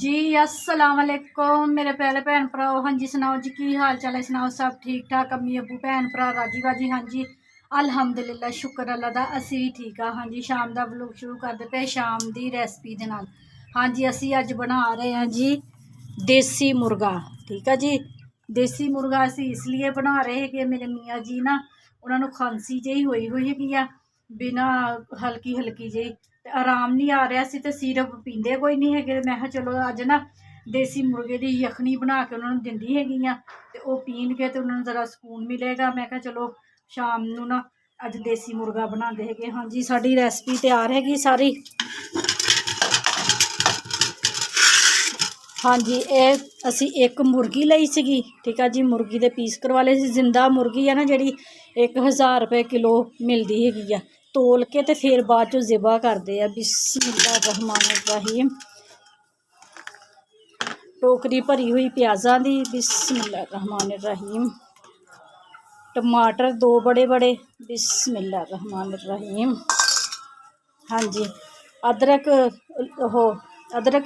जी अस्सलाम वालेकुम मेरे प्यारे भैन भराओ। हाँ जी सुनाओ जी की हाल चाल है, सुनाओ सब ठीक ठाक, अम्मी अबू भैन भरा राजी बाजी। हाँ जी अलहमदुलिल्लाह शुक्र अल्लाह दा असी भी ठीक आ। हाँ जी शाम का व्लॉग शुरू करते पे शाम की रेसिपी दे नाल। हाँ जी असी अज बना रहे हैं जी देसी मुर्गा। ठीक है जी, देसी मुर्गा असी इसलिए बना रहे हैं कि मेरे मियाँ जी ना उन्होंने खांसी जी हुई है बिना हल्की हल्की जी आराम नहीं आ रहा सी ते सिरप पींदे कोई नहीं है। मैं कहा चलो अज ना देसी मुर्गे की यखनी बना के उन्होंने दिंदी हैगी ते वो पीनगे तो उन्होंने जरा सुकून मिलेगा। मैं कहा चलो शाम नू ना अज देसी मुर्गा बनाते है। हाँ जी साड़ी रेसिपी तैयार हैगी सारी। हाँ जी ये असी एक मुर्गी लई सी। ठीक है जी मुर्गी के पीस करवा ले जिंदा मुर्गी है ना जी 1000 रुपये किलो मिलती हैगी तोल के तो फिर बाद चो ज़िबा करते हैं। बिस्मिल्लाहिर्रहमानिर्रहीम। टोकरी भरी हुई प्याज़ा दी, बिस्मिल्लाहिर्रहमानिर्रहीम। टमाटर 2 बड़े बड़े, बिस्मिल्लाहिर्रहमानिर्रहीम। हाँ जी अदरक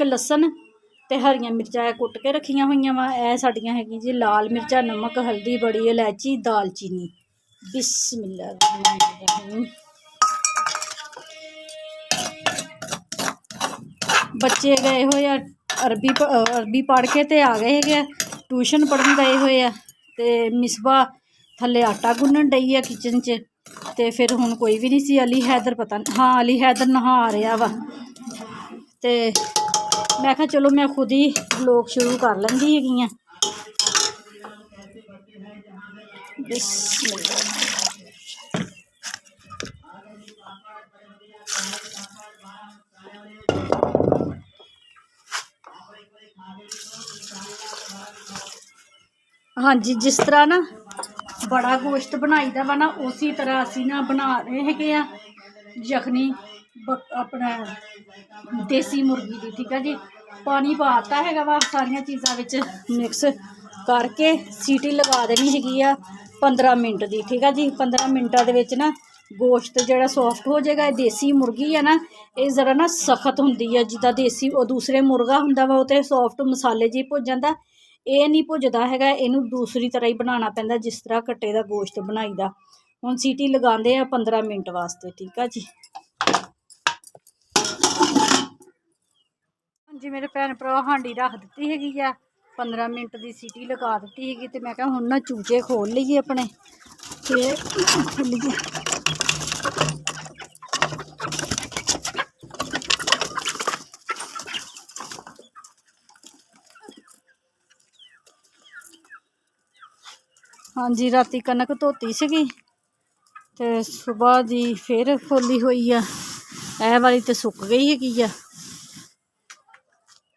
लसन ते हरियां मिर्चा कुट के रखिया हुई वा। ए साड़ियां हैगी जी लाल मिर्चा नमक हल्दी बड़ी इलायची दालचीनी, बिस्मिल्लाहिर्रहमानिर्रहीम। बच्चे गए हुए अरबी पढ़ के ते आ गए है, ट्यूशन पढ़न गए हुए है ते मिसबा थले आटा गुन्नन डई है किचन च। ते फिर हुण कोई भी नहीं सी। अली हैदर पता नहीं, हाँ अली हैदर नहा रहा वा ते मैं कहा चलो मैं खुद ही व्लॉग शुरू कर लेंदी हैगी आ। हाँ जी जिस तरह ना बड़ा गोश्त बनाई दा वा ना उसी तरह असी ना बना रहे है यखनी अपना देसी मुर्गी की। ठीक है जी पानी पाता है वा सारिया चीज़ों मिक्स करके सीटी लगा देनी हैगी 15 मिनट की। ठीक है जी 15 मिनटा के ना गोश्त जो सॉफ्ट हो जाएगा। देसी मुर्गी है ना ये जरा ना सख्त होंगी है जिदा देसी वो दूसरे मुर्गा होंगे वा वो सॉफ्ट मसाले जी भुज जाता। ये नहीं भुजता है, इनू दूसरी तरह ही बनाना पैंदा जिस तरह कट्टे का गोश्त बनाई दा। हुण सीटी लगाते हैं 15 मिनट वास्ते। ठीक है जी हाँ जी मेरे भैन भरा हांडी रख दी हैगी 15 मिनट की सीटी लगा दी हैगी। तो मैं क्या हुण ना चूचे खोल लीए अपने खोलिए। हाँ जी राती कनक धोती सी ते सुबह जी फिर खोली हुई है। ए वाली तो सुक गई हैगी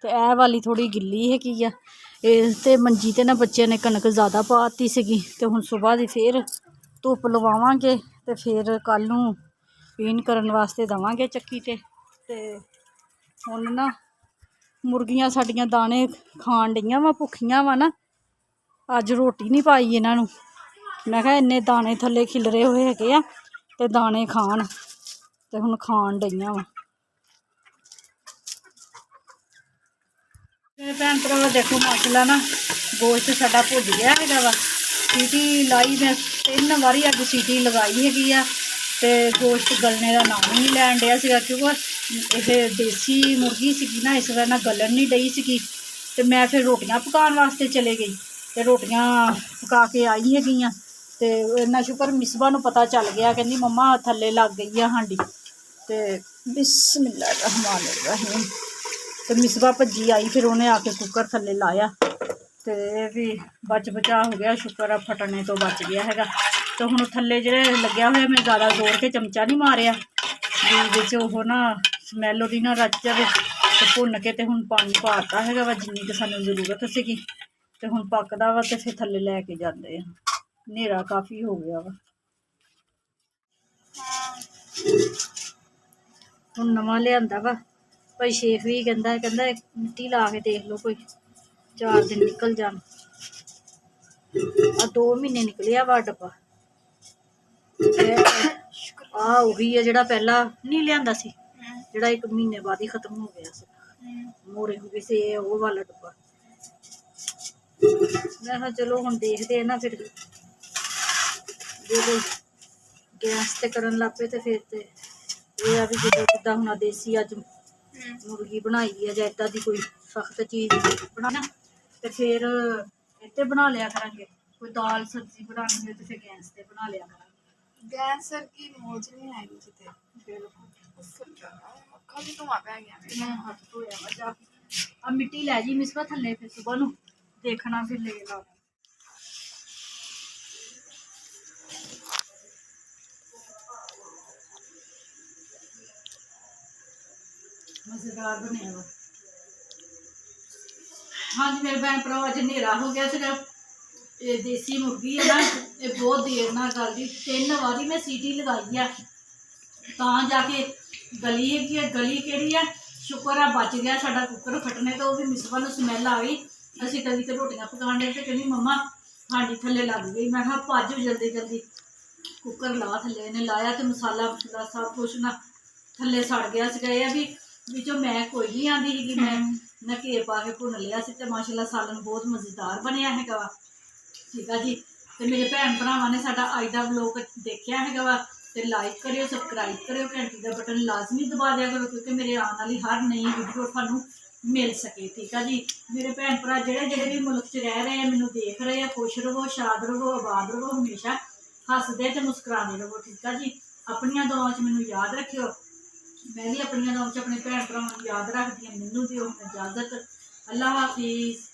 ते ए वाली थोड़ी गिल्ली हैगी ते मंजी ते ना बच्चे ने कनक ज़्यादा पाती सी ते हुण सुबह दी फिर धुप लवावांगे ते फिर कल नूं पीन करन वास्ते देवांगे चक्की ते हुण ना मुर्गियां साडियां दाने खान डईयां वा भुखियां वा ना अज रोटी नहीं पाई इन्हां नूं। मैं कहा इन्ने दाने थले खिलरे हुए है ते दाने खान ते हुण खान डईयां वा। मेरे भैन भरा देखो माशाल्लाह ना गोश्त साडा भुज गया है वा। सीटी लाई मैं 3 बारी अज सीटी लगाई हैगी ते गोश्त गलने का नाम ही नहीं लैन दिया क्योंकि ये देसी मुर्गी सी ना इस वजह ना गलन नहीं डई सी। ते मैं फिर रोटियां पकाने वास्ते चले गई ते रोटियां पका के आई हैगी ते इन्ना शुकर मिसबा नूं पता चल गया कहंदी मम्मा थल्ले लग गई है हांडी ते बिस्मिल्लाहिर्रहमानिर्रहीम। तो मिसबा भज्जी आई फिर उन्हें आके कुकर थल्ले लाया तो भी बच बचा हो गया शुक्र फटने तो बच गया है। तो हुण थल्ले जो लग्या हुआ मैं ज़्यादा जोर के चमचा नहीं मारिया भी वो ना स्मैल वो ना रच जाए तो भुन के तो हुण पानी पाता है वा जिन्नी कि सानूं जरूरत सी तो हुण पकदा वा तो फिर थल्ले लैके जाते हैं। हनेरा काफ़ी हो गया वा। हुण नवां लिआंदा वा भाई शेख भी कहता मिट्टी ला के देख लो कोई 4 दिन निकल जान। 2 महीने निकलिया वा डब्बा आ उही है जिहड़ा पहला नहीं लिआंदा सी जिहड़ा 1 महीने बाद ही खत्म हो गया सी। मोरे हो गए से वो वाला डब्बा। मैं कहा चलो हम देखते हैं ना, फिर जो गैस ते करन लग पे तो फिर तो ये आ भी जो जिदा हुण देसी अज मुर्गी बनाई है जां इदां दी कोई सख्त चीज़ बनाना तो फिर इत्ते बना लिया करांगे। कोई दाल सब्जी बनानी हो तो फिर गैस ते बना लिया करांगे। गैस सर की मौज नहीं आएगी जिते बिल्कुल खाली धुआं पै गया मेरे। मैं हाथ धोया वा जाके। अब मिट्टी लै जी मिसबा थल्ले, फिर सुबह नू देखना फिर ले ला। मजेदार बनया वा। हाँ जी मेरे भैन भरा, अज नेरा हो गया सीगा। ये देसी मुर्गी है ना, ये बहुत देर ना गलदी, 3 बारी मैं सीटी लगाई है तां जाके गली है। गली केड़ी है, शुक्र है बच गया साडा कुकर फटने तो, भी मिसबा नूं स्मैल आ गई। असीं तवी ते रोटियां पकाने ते कहनी मम्मा हांडी थल्ले लग गई। मैं कहा भज जल्दी जल्दी कुकर ला थल्ले। इन्हें लाया तो मसाला मसूला सब कुछ ना थल्ले सड़ गया सीगा। ये भी विचों मैं कोई नहीं आंदी सीगी, मैं घेर पा के भुन लिया सी ते माशाल्लाह सालन बहुत मज़ेदार बनया हैगा वा। ठीक है जी, तो मेरे भैन भरावां ने साडा अज दा व्लॉग देखिया हैगा वा ते लाइक करियो, सबसक्राइब करियो, घंटी का बटन लाजमी दबा दिया करो क्योंकि मेरे आने वाली हर नई वीडियो थानू मिल सके। ठीक है जी, मेरे भैन भरा जेड़े जेड़े भी मुल्क च रह रहे हैं, मैनू देख रहे हैं, खुश रहो, शाद रहो, आबाद रहो, हमेशा हसदे ते मुस्कुराते रहो। ठीक है जी, अपनियां दुआवां च मैनू याद रखियो, मैं भी अपनियां दुआवां च अपने भैन भरावां नू याद रखदी हां। मैनू दिओ इजाजत, अल्लाह हाफिज़।